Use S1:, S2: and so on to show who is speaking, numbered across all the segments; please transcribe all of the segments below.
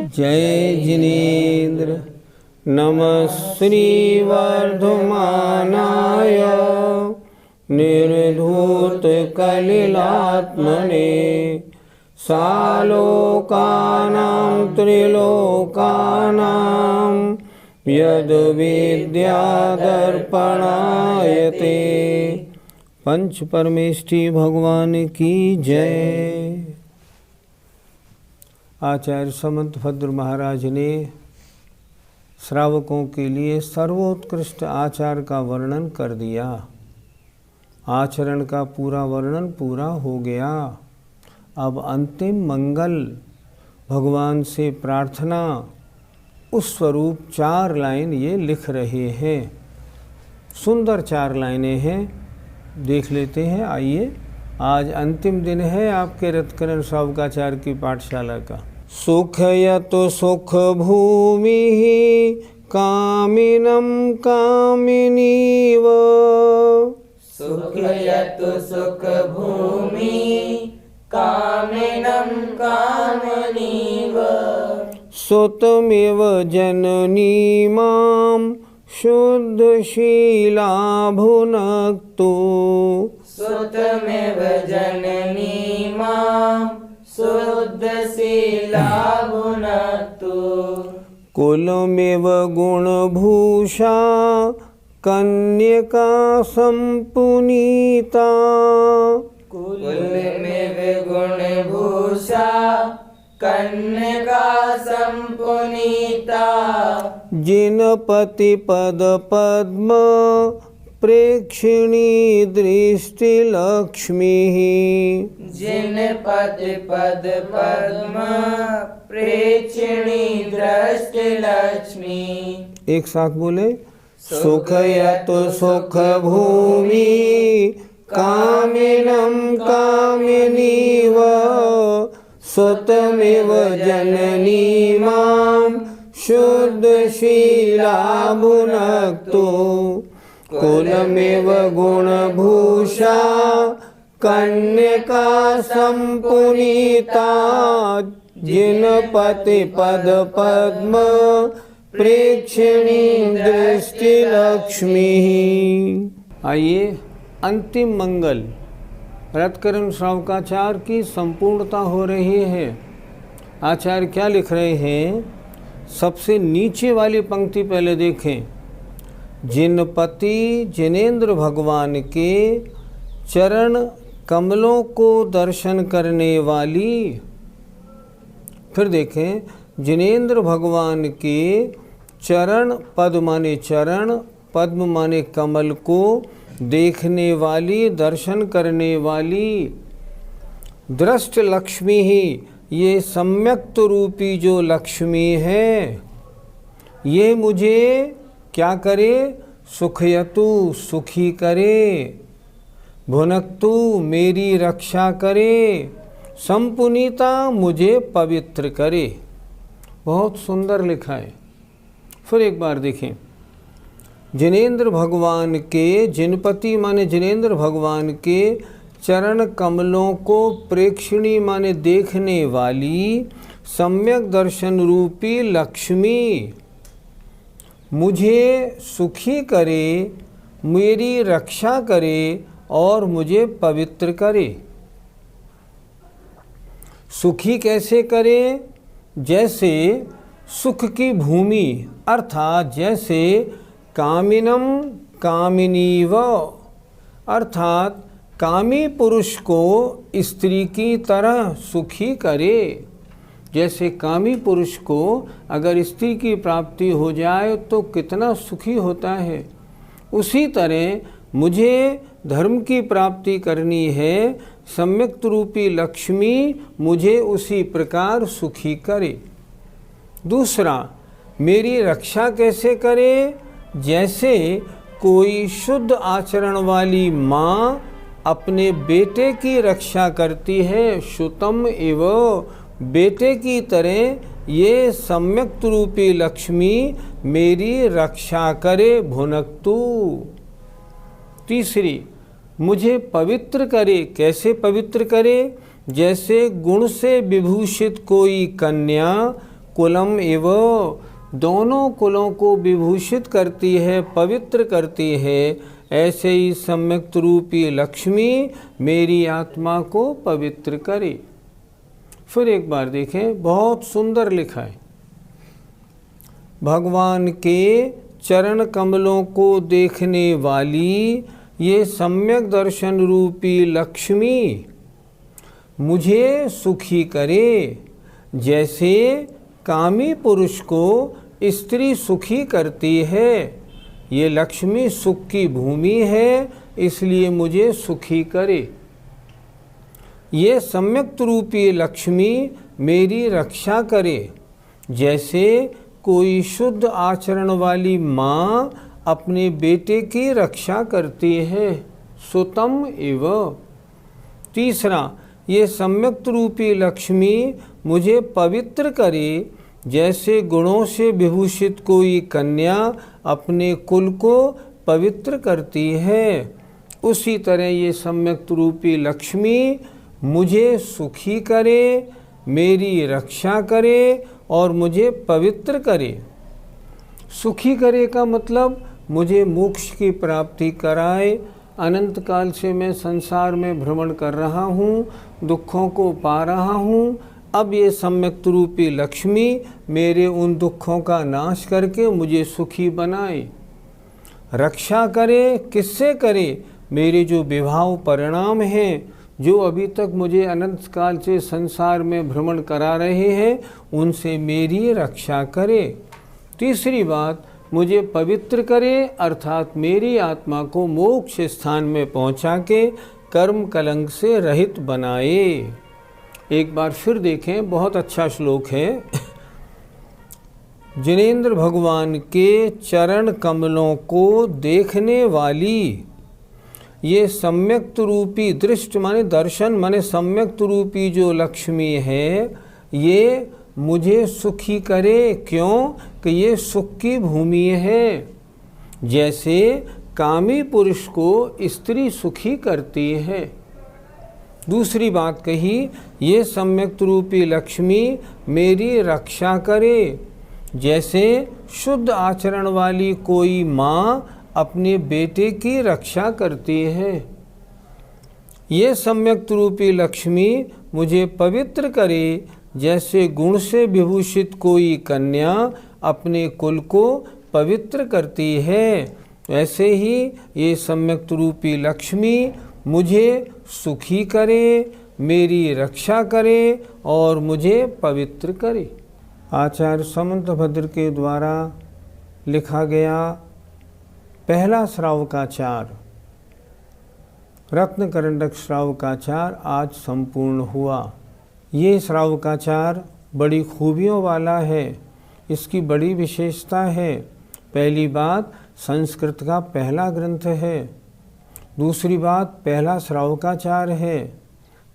S1: जय जिनेन्द्र नमः श्रीवर्धमानाय निर्धूतकलिलात्मने सालोकानां त्रिलोकानां यद्विद्यादर्पणायते। पंच परमेष्ठी भगवान की जय। आचार्य समंत भद्र महाराज ने श्रावकों के लिए सर्वोत्कृष्ट आचार का वर्णन कर दिया। आचरण का पूरा वर्णन पूरा हो गया। अब अंतिम मंगल भगवान से प्रार्थना उस स्वरूप 4 लाइन ये लिख रहे हैं। सुंदर 4 लाइनें हैं, देख लेते हैं। आइए, आज अंतिम दिन है आपके रत्करण श्रावकाचार्य की पाठशाला का। सुखयतु सुख भूमि कामिनं कामिनीव।
S2: सुखयतु सुख भूमि कामिनं कामिनीव।
S1: सुतमिव जननी मां शुद्धशीला भुनक्तु।
S2: सुतमेव जननी मां शुद्धशीला भुनक्तु।
S1: कुलमेव गुणभूषा कन्यका सम्पुनीता।
S2: कुलमेव गुणभूषा कन्यका सम्पुनीता।
S1: जिनपति पद पद्म प्रेक्षिणी दृष्टिलक्ष्मीः।
S2: जिनपति पद पद्म प्रेक्षिणी दृष्टिलक्ष्मी।
S1: एक साथ बोले, सुखयतु सुख भूमि कामिनं कामिनीव। सुतमिव जननी मां शुद्धशीला भुनक्तु। कुलमेव गुणभूषा कन्यका सम्पुनीता। जिनपति पद पद्म प्रेक्षिणी दृष्टिलक्ष्मीः। आइए, अंतिम मंगल रत्करण श्रावकाचार्य की संपूर्णता हो रही है। आचार्य क्या लिख रहे हैं? सबसे नीचे वाली पंक्ति पहले देखें। जिनपति जिनेन्द्र भगवान के चरण कमलों को दर्शन करने वाली। फिर देखें, जिनेन्द्र भगवान के चरण, पद माने चरण, पद्म माने कमल को देखने वाली, दर्शन करने वाली दृष्ट लक्ष्मी ही, ये सम्यक्त रूपी जो लक्ष्मी है, ये मुझे क्या करे? सुखयतु, सुखी करे। भुनक्तु, मेरी रक्षा करे। संपुनीता, मुझे पवित्र करे। बहुत सुंदर लिखा है। फिर एक बार देखें। जिनेन्द्र भगवान के, जिनपति माने जिनेन्द्र भगवान के चरण कमलों को प्रेक्षिणी माने देखने वाली सम्यक दर्शन रूपी लक्ष्मी मुझे सुखी करे, मेरी रक्षा करे और मुझे पवित्र करे। सुखी कैसे करे? जैसे सुख की भूमि, अर्थात जैसे कामिनम कामिनीव, अर्थात कामी पुरुष को स्त्री की तरह सुखी करे। जैसे कामी पुरुष को अगर स्त्री की प्राप्ति हो जाए तो कितना सुखी होता है, उसी तरह मुझे धर्म की प्राप्ति करनी है, सम्यक्त रूपी लक्ष्मी मुझे उसी प्रकार सुखी करे। दूसरा, मेरी रक्षा कैसे करे? जैसे कोई शुद्ध आचरण वाली माँ अपने बेटे की रक्षा करती है, शुतम एव, बेटे की तरह ये सम्यक्त रूपी लक्ष्मी मेरी रक्षा करे, भुनक्तु। तीसरी, मुझे पवित्र करे। कैसे पवित्र करे? जैसे गुण से विभूषित कोई कन्या कुलम एव, दोनों कुलों को विभूषित करती है, पवित्र करती है, ऐसे ही सम्यक्त रूपी लक्ष्मी मेरी आत्मा को पवित्र करे। फिर एक बार देखें, बहुत सुंदर लिखा है। भगवान के चरण कमलों को देखने वाली ये सम्यक दर्शन रूपी लक्ष्मी मुझे सुखी करे। जैसे कामी पुरुष को स्त्री सुखी करती है, ये लक्ष्मी सुख की भूमि है, इसलिए मुझे सुखी करे। ये सम्यक्त रूपी लक्ष्मी मेरी रक्षा करे। जैसे कोई शुद्ध आचरण वाली माँ अपने बेटे की रक्षा करती है, सुतम एव। तीसरा, ये सम्यक्त रूपी लक्ष्मी मुझे पवित्र करे। जैसे गुणों से विभूषित कोई कन्या अपने कुल को पवित्र करती है, उसी तरह ये सम्यक्त रूपी लक्ष्मी मुझे सुखी करे, मेरी रक्षा करे और मुझे पवित्र करे। सुखी करे का मतलब मुझे मोक्ष की प्राप्ति कराए। अनंत काल से मैं संसार में भ्रमण कर रहा हूँ, दुखों को पा रहा हूँ। अब ये सम्यक्त रूपी लक्ष्मी मेरे उन दुखों का नाश करके मुझे सुखी बनाए। रक्षा करे, किससे करे? मेरे जो विभाव परिणाम हैं, जो अभी तक मुझे अनंत काल से संसार में भ्रमण करा रहे हैं, उनसे मेरी रक्षा करे। तीसरी बात, मुझे पवित्र करे, अर्थात मेरी आत्मा को मोक्ष स्थान में पहुंचा के कर्म कलंक से रहित बनाए। एक बार फिर देखें, बहुत अच्छा श्लोक है। जिनेंद्र भगवान के चरण कमलों को देखने वाली ये सम्यक्त रूपी दृष्ट माने दर्शन माने सम्यक्त रूपी जो लक्ष्मी है, ये मुझे सुखी करे। क्यों? कि ये सुख की भूमि है। जैसे कामी पुरुष को स्त्री सुखी करती है। दूसरी बात कही, ये सम्यक्त रूपी लक्ष्मी मेरी रक्षा करे। जैसे शुद्ध आचरण वाली कोई माँ अपने बेटे की रक्षा करती है। ये सम्यक्त रूपी लक्ष्मी मुझे पवित्र करे। जैसे गुण से विभूषित कोई कन्या अपने कुल को पवित्र करती है, ऐसे ही ये सम्यक्त रूपी लक्ष्मी मुझे सुखी करे, मेरी रक्षा करे और मुझे पवित्र करे। आचार्य समंतभद्र के द्वारा लिखा गया पहला श्रावकाचार, रत्नकरंडक श्रावकाचार आज संपूर्ण हुआ। ये श्रावकाचार बड़ी खूबियों वाला है। इसकी बड़ी विशेषता है। पहली बात, संस्कृत का पहला ग्रंथ है। दूसरी बात, पहला श्रावकाचार है।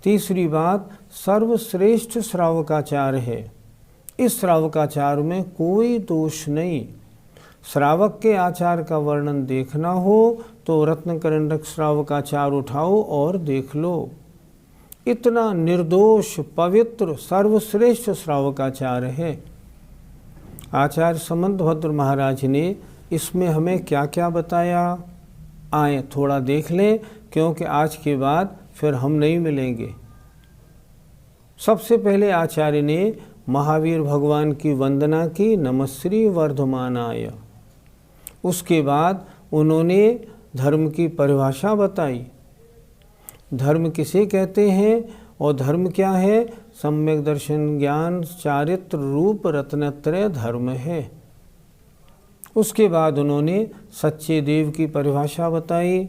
S1: तीसरी बात, सर्वश्रेष्ठ श्रावकाचार है। इस श्रावकाचार में कोई दोष नहीं। श्रावक के आचार का वर्णन देखना हो तो रत्नकरंडक श्रावकाचार उठाओ और देख लो। इतना निर्दोष, पवित्र, सर्वश्रेष्ठ श्रावकाचार है। आचार्य समंतभद्र महाराज ने इसमें हमें क्या क्या बताया, आए थोड़ा देख लें, क्योंकि आज के बाद फिर हम नहीं मिलेंगे। सबसे पहले आचार्य ने महावीर भगवान की वंदना की, नमस्री वर्धमानाय। उसके बाद उन्होंने धर्म की परिभाषा बताई। धर्म किसे कहते हैं और धर्म क्या है? सम्यक दर्शन ज्ञान चारित्र रूप रत्नत्रय धर्म है। उसके बाद उन्होंने सच्चे देव की परिभाषा बताई।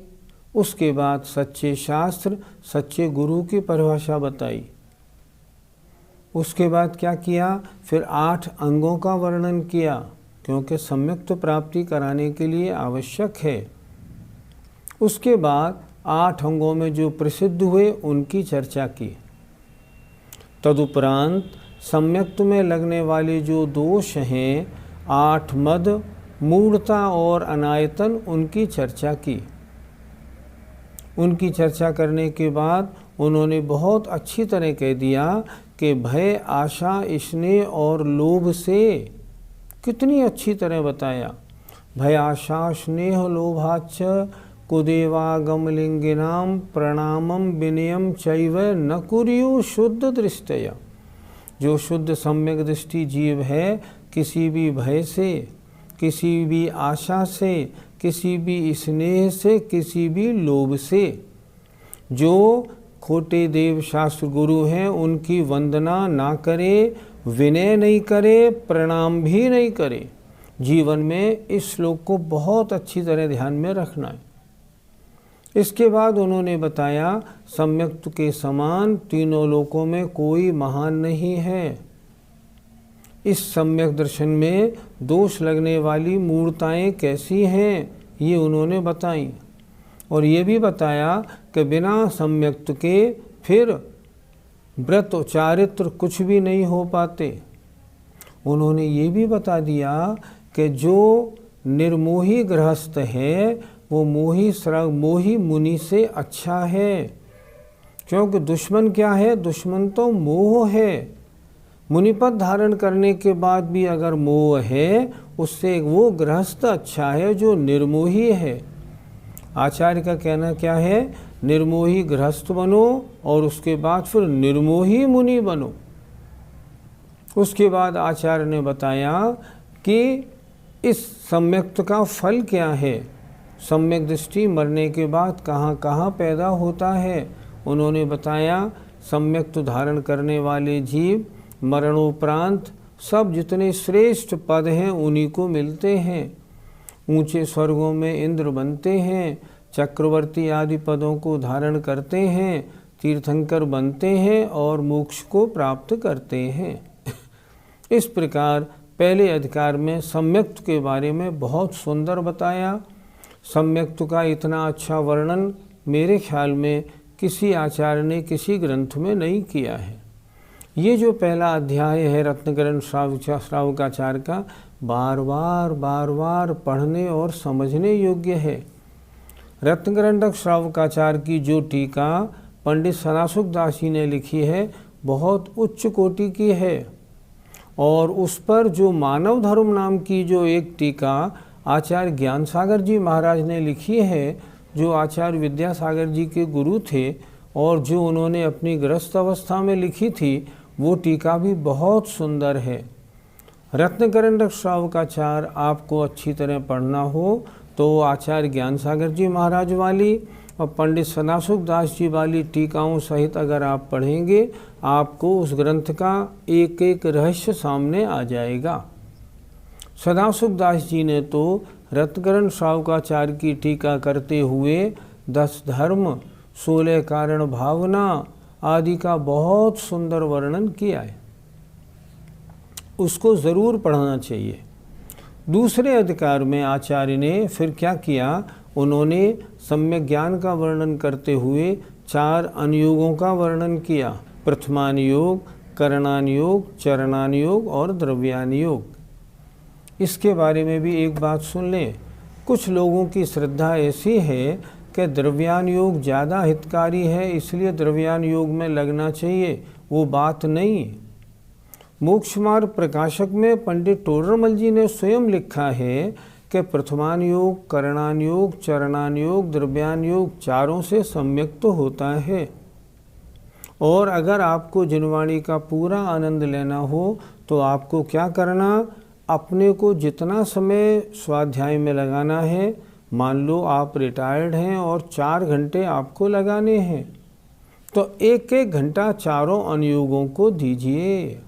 S1: उसके बाद सच्चे शास्त्र, सच्चे गुरु की परिभाषा बताई। उसके बाद क्या किया, फिर 8 अंगों का वर्णन किया, क्योंकि सम्यक्त प्राप्ति कराने के लिए आवश्यक है। उसके बाद 8 अंगों में जो प्रसिद्ध हुए उनकी चर्चा की। तदुपरांत सम्यक्त में लगने वाले जो दोष हैं, 8 मद, मूढ़ता और अनायतन, उनकी चर्चा की। उनकी चर्चा करने के बाद उन्होंने बहुत अच्छी तरह कह दिया कि भय, आशा, स्नेह और लोभ से, कितनी अच्छी तरह बताया। भय, आशा, स्नेह, लोभाच्च कुदेवागमलिंगिनाम प्रणामम विनयम चैव न कुर्यु शुद्ध दृष्टया। जो शुद्ध सम्यक दृष्टि जीव है, किसी भी भय से, किसी भी आशा से, किसी भी स्नेह से, किसी भी लोभ से, जो खोटे देव शास्त्र गुरु हैं उनकी वंदना ना करे, विनय नहीं करे, प्रणाम भी नहीं करे। जीवन में इस श्लोक को बहुत अच्छी तरह ध्यान में रखना है। इसके बाद उन्होंने बताया सम्यक्त के समान तीनों लोकों में कोई महान नहीं है। इस सम्यक दर्शन में दोष लगने वाली मूर्ताएं कैसी हैं, ये उन्होंने बताई। और ये भी बताया कि बिना सम्यक्त के फिर व्रत और चारित्र कुछ भी नहीं हो पाते। उन्होंने ये भी बता दिया कि जो निर्मोही गृहस्थ है वो मोही मुनि से अच्छा है, क्योंकि दुश्मन क्या है, दुश्मन तो मोह है। मुनिपद धारण करने के बाद भी अगर मोह है, उससे वो गृहस्थ अच्छा है जो निर्मोही है। आचार्य का कहना क्या है, निर्मोही गृहस्थ बनो और उसके बाद फिर निर्मोही मुनि बनो। उसके बाद आचार्य ने बताया कि इस सम्यक्त का फल क्या है, सम्यक दृष्टि मरने के बाद कहाँ कहाँ पैदा होता है। उन्होंने बताया सम्यक्त धारण करने वाले जीव मरणोपरांत सब जितने श्रेष्ठ पद हैं उन्हीं को मिलते हैं। ऊंचे स्वर्गों में इंद्र बनते हैं, चक्रवर्ती आदि पदों को धारण करते हैं, तीर्थंकर बनते हैं और मोक्ष को प्राप्त करते हैं। इस प्रकार पहले अधिकार में सम्यक्त के बारे में बहुत सुंदर बताया। सम्यक्त का इतना अच्छा वर्णन मेरे ख्याल में किसी आचार्य ने किसी ग्रंथ में नहीं किया है। ये जो पहला अध्याय है रत्नकरण श्रावकाचार्य का, बार बार पढ़ने और समझने योग्य है। रत्नकरंडक श्रावकाचार्य की जो टीका पंडित सदाशुक दास जी ने लिखी है, बहुत उच्च कोटि की है। और उस पर जो मानव धर्म नाम की जो एक टीका आचार्य ज्ञान सागर जी महाराज ने लिखी है, जो आचार्य विद्यासागर जी के गुरु थे और जो उन्होंने अपनी गृहस्थ अवस्था में लिखी थी, वो टीका भी बहुत सुंदर है। रत्नकरंडक श्रावकाचार्य आपको अच्छी तरह पढ़ना हो तो आचार्य ज्ञान सागर जी महाराज वाली और पंडित सदाशुक दास जी वाली टीकाओं सहित अगर आप पढ़ेंगे, आपको उस ग्रंथ का एक एक रहस्य सामने आ जाएगा। सदाशुक दास जी ने तो रत्नकरण श्रावकाचार्य की टीका करते हुए 10 धर्म, 16 कारण भावना आदि का बहुत सुंदर वर्णन किया है। उसको ज़रूर पढ़ना चाहिए। दूसरे अधिकार में आचार्य ने फिर क्या किया, उन्होंने सम्यक ज्ञान का वर्णन करते हुए 4 अनुयोगों का वर्णन किया। प्रथमान योग, करणान योग, चरणान योग और द्रव्यान योग। इसके बारे में भी एक बात सुन लें। कुछ लोगों की श्रद्धा ऐसी है कि द्रव्यान योग ज़्यादा हितकारी है, इसलिए द्रव्यान योग में लगना चाहिए। वो बात नहीं। मोक्ष मार्ग प्रकाशक में पंडित टोडरमल जी ने स्वयं लिखा है कि प्रथमान योग, करणान योग, चरणान योग, द्रव्यान योग चारों से सम्यक तो होता है। और अगर आपको जिनवाणी का पूरा आनंद लेना हो तो आपको क्या करना, अपने को जितना समय स्वाध्याय में लगाना है, मान लो आप रिटायर्ड हैं और 4 घंटे आपको लगाने हैं, तो 1-1 घंटा चारों अनुयोगों को दीजिए।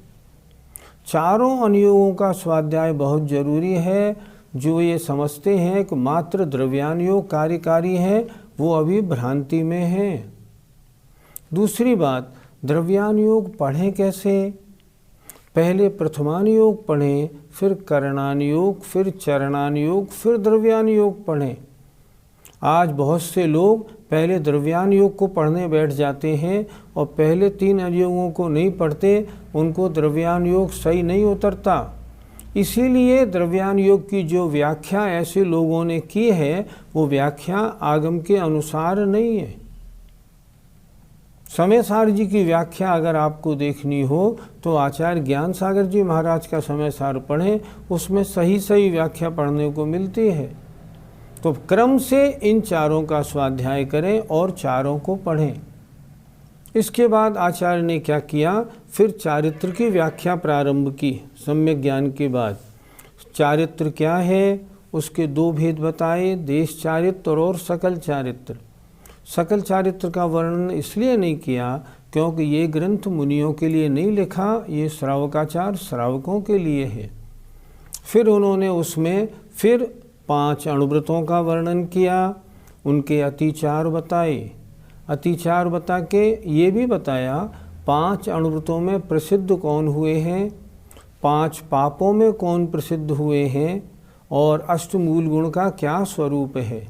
S1: चारों अनुयोगों का स्वाध्याय बहुत जरूरी है। जो ये समझते हैं कि मात्र द्रव्यान योग कार्यकारी है, वो अभी भ्रांति में है। दूसरी बात, द्रव्यान योग पढ़ें कैसे? पहले प्रथमान योग पढ़ें, फिर करणान योग, फिर चरणान योग, फिर द्रव्यान योग पढ़ें। आज बहुत से लोग पहले द्रव्यान योग को पढ़ने बैठ जाते हैं और पहले 3 अयोगों को नहीं पढ़ते, उनको द्रव्यान योग सही नहीं उतरता। इसीलिए द्रव्यान योग की जो व्याख्या ऐसे लोगों ने की है वो व्याख्या आगम के अनुसार नहीं है। समय सार जी की व्याख्या अगर आपको देखनी हो तो आचार्य ज्ञान सागर जी महाराज का समय सार पढ़ें, उसमें सही सही व्याख्या पढ़ने को मिलती है। तो क्रम से इन चारों का स्वाध्याय करें और चारों को पढ़ें। इसके बाद आचार्य ने क्या किया, फिर चारित्र की व्याख्या प्रारंभ की। सम्यक ज्ञान के बाद चारित्र क्या है, उसके 2 भेद बताए, देश चारित्र और सकल चारित्र। सकल चारित्र का वर्णन इसलिए नहीं किया क्योंकि ये ग्रंथ मुनियों के लिए नहीं लिखा, ये श्रावकाचार श्रावकों के लिए है। फिर उन्होंने उसमें फिर 5 अणुव्रतों का वर्णन किया, उनके अतिचार बताए। अतिचार बता के ये भी बताया 5 अणुव्रतों में प्रसिद्ध कौन हुए हैं, 5 पापों में कौन प्रसिद्ध हुए हैं और अष्टमूल गुण का क्या स्वरूप है।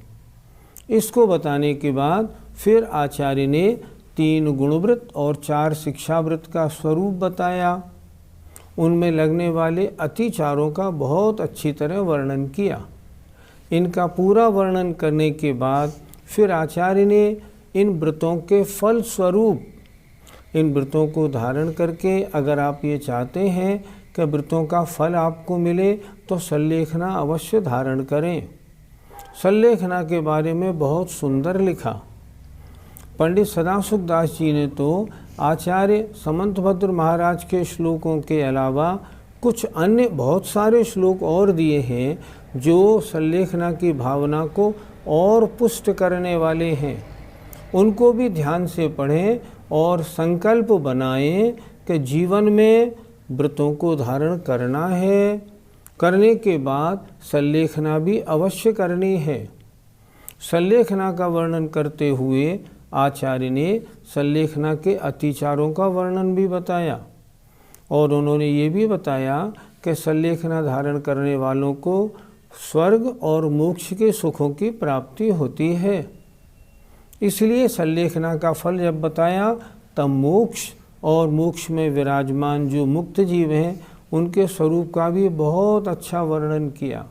S1: इसको बताने के बाद फिर आचार्य ने 3 गुणव्रत और 4 शिक्षाव्रत का स्वरूप बताया। उनमें लगने वाले अतिचारों का बहुत अच्छी तरह वर्णन किया। इनका पूरा वर्णन करने के बाद फिर आचार्य ने इन व्रतों के फल स्वरूप, इन व्रतों को धारण करके अगर आप ये चाहते हैं कि व्रतों का फल आपको मिले तो सल्लेखना अवश्य धारण करें। सल्लेखना के बारे में बहुत सुंदर लिखा। पंडित सदासुख दास जी ने तो आचार्य समंतभद्र महाराज के श्लोकों के अलावा कुछ अन्य बहुत सारे श्लोक और दिए हैं जो सल्लेखना की भावना को और पुष्ट करने वाले हैं। उनको भी ध्यान से पढ़ें और संकल्प बनाएं कि जीवन में व्रतों को धारण करना है। करने के बाद सल्लेखना भी अवश्य करनी है। सल्लेखना का वर्णन करते हुए आचार्य ने सल्लेखना के अतिचारों का वर्णन भी बताया और उन्होंने ये भी बताया कि सल्लेखना धारण करने वालों को स्वर्ग और मोक्ष के सुखों की प्राप्ति होती है। इसलिए सल्लेखना का फल जब बताया तब मोक्ष और मोक्ष में विराजमान जो मुक्त जीव हैं उनके स्वरूप का भी बहुत अच्छा वर्णन किया।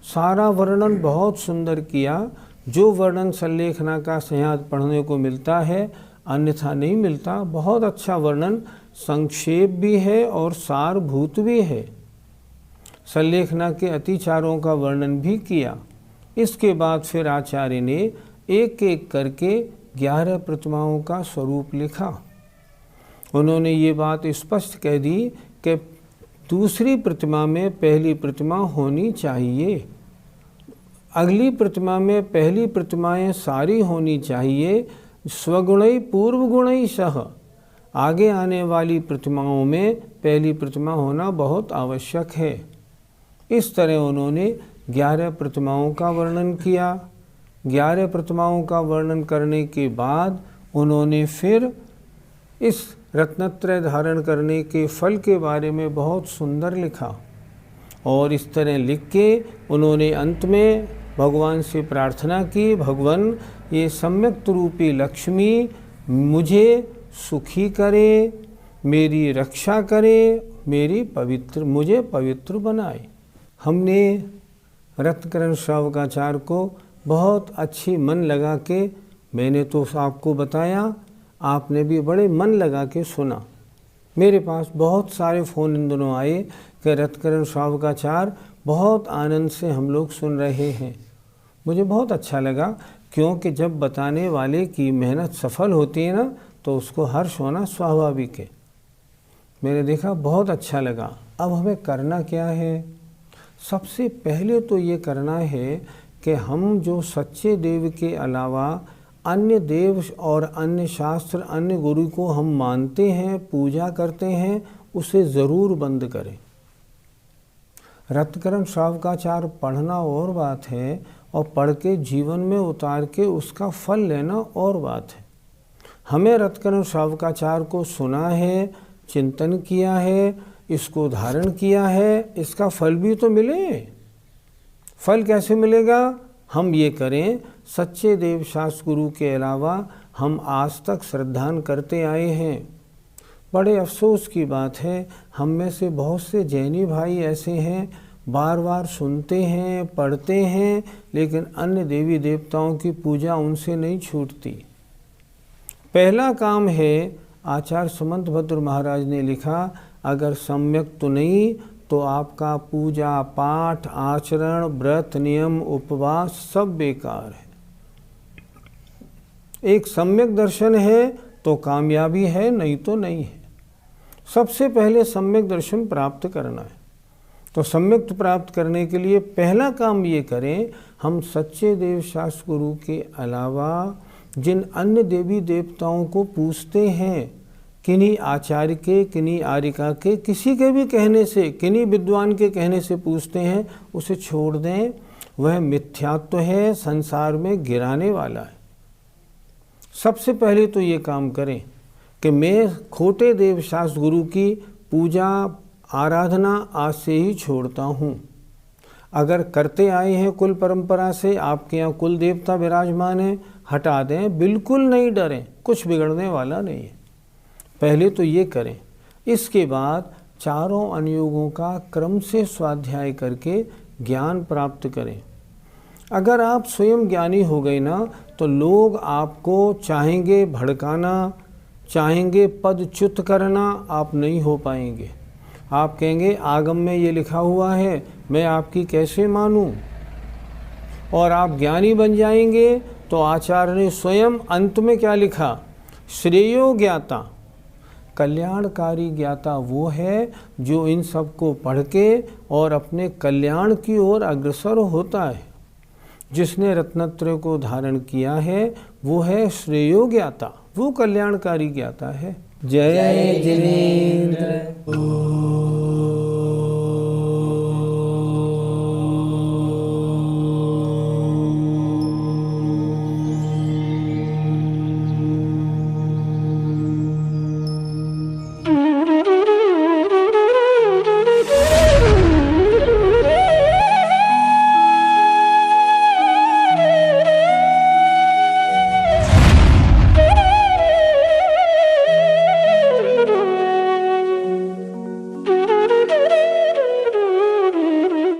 S1: सारा वर्णन बहुत सुंदर किया। जो वर्णन सल्लेखना का संयात पढ़ने को मिलता है अन्यथा नहीं मिलता। बहुत अच्छा वर्णन, संक्षेप भी है और सारभूत भी है। सल्लेखना के अतिचारों का वर्णन भी किया। इसके बाद फिर आचार्य ने एक एक करके 11 प्रतिमाओं का स्वरूप लिखा। उन्होंने ये बात स्पष्ट कह दी कि दूसरी प्रतिमा में पहली प्रतिमा होनी चाहिए, अगली प्रतिमा में पहली प्रतिमाएं सारी होनी चाहिए। स्वगुणई पूर्व गुणई सह, आगे आने वाली प्रतिमाओं में पहली प्रतिमा होना बहुत आवश्यक है। इस तरह उन्होंने 11 प्रतिमाओं का वर्णन किया। 11 प्रतिमाओं का वर्णन करने के बाद उन्होंने फिर इस रत्नत्रय धारण करने के फल के बारे में बहुत सुंदर लिखा और इस तरह लिख के उन्होंने अंत में भगवान से प्रार्थना की, भगवान ये सम्यक रूपी लक्ष्मी मुझे सुखी करे, मेरी रक्षा करे, मुझे पवित्र बनाए। हमने रत्नकरण श्रावकाचार्य को बहुत अच्छी मन लगा के, मैंने तो आपको बताया, आपने भी बड़े मन लगा के सुना। मेरे पास बहुत सारे फ़ोन इन दिनों आए कि रत्नकरण श्रावकाचार्य बहुत आनंद से हम लोग सुन रहे हैं। मुझे बहुत अच्छा लगा क्योंकि जब बताने वाले की मेहनत सफल होती है ना तो उसको हर्ष होना स्वाभाविक है। मैंने देखा बहुत अच्छा लगा। अब हमें करना क्या है? सबसे पहले तो ये करना है कि हम जो सच्चे देव के अलावा अन्य देव और अन्य शास्त्र, अन्य गुरु को हम मानते हैं, पूजा करते हैं, उसे ज़रूर बंद करें। रत्नकरण श्रावकाचार पढ़ना और बात है, और पढ़ के जीवन में उतार के उसका फल लेना और बात है। हमें रत्नकरण श्रावकाचार को सुना है, चिंतन किया है, इसको धारण किया है, इसका फल भी तो मिले। फल कैसे मिलेगा? हम ये करें, सच्चे देव शास्त्र गुरु के अलावा हम आज तक श्रद्धान करते आए हैं। बड़े अफसोस की बात है, हम में से बहुत से जैनी भाई ऐसे हैं, बार बार सुनते हैं, पढ़ते हैं, लेकिन अन्य देवी देवताओं की पूजा उनसे नहीं छूटती। पहला काम है, आचार्य समंत भद्र महाराज ने लिखा, अगर सम्यक तो नहीं तो आपका पूजा पाठ, आचरण, व्रत, नियम, उपवास सब बेकार है। एक सम्यक दर्शन है तो कामयाबी है, नहीं तो नहीं है। सबसे पहले सम्यक दर्शन प्राप्त करना है। तो सम्यक प्राप्त करने के लिए पहला काम ये करें, हम सच्चे देव शास्त्र गुरु के अलावा जिन अन्य देवी देवताओं को पूजते हैं, किन्हीं आचार्य के, किन्हीं आर्यिका के, किसी के भी कहने से, किन्हीं विद्वान के कहने से पूजते हैं, उसे छोड़ दें। वह मिथ्यात्व है, संसार में गिराने वाला है। सबसे पहले तो ये काम करें कि मैं खोटे देव शास्त्र गुरु की पूजा आराधना आज से ही छोड़ता हूँ। अगर करते आए हैं कुल परंपरा से, आपके यहाँ कुल देवता विराजमान है, हटा दें, बिल्कुल नहीं डरें, कुछ बिगड़ने वाला नहीं है। पहले तो ये करें। इसके बाद चारों अनुयोगों का क्रम से स्वाध्याय करके ज्ञान प्राप्त करें। अगर आप स्वयं ज्ञानी हो गए ना, तो लोग आपको चाहेंगे भड़काना, चाहेंगे पदच्युत करना, आप नहीं हो पाएंगे। आप कहेंगे आगम में ये लिखा हुआ है, मैं आपकी कैसे मानूं? और आप ज्ञानी बन जाएंगे तो आचार्य ने स्वयं अंत में क्या लिखा? श्रेयो ज्ञाता, कल्याणकारी ज्ञाता वो है जो इन सब को पढ़ के और अपने कल्याण की ओर अग्रसर होता है। जिसने रत्नत्रय को धारण किया है वो है श्रेयो ज्ञाता, वो कल्याणकारी ज्ञाता है। जय जिनेंद्र।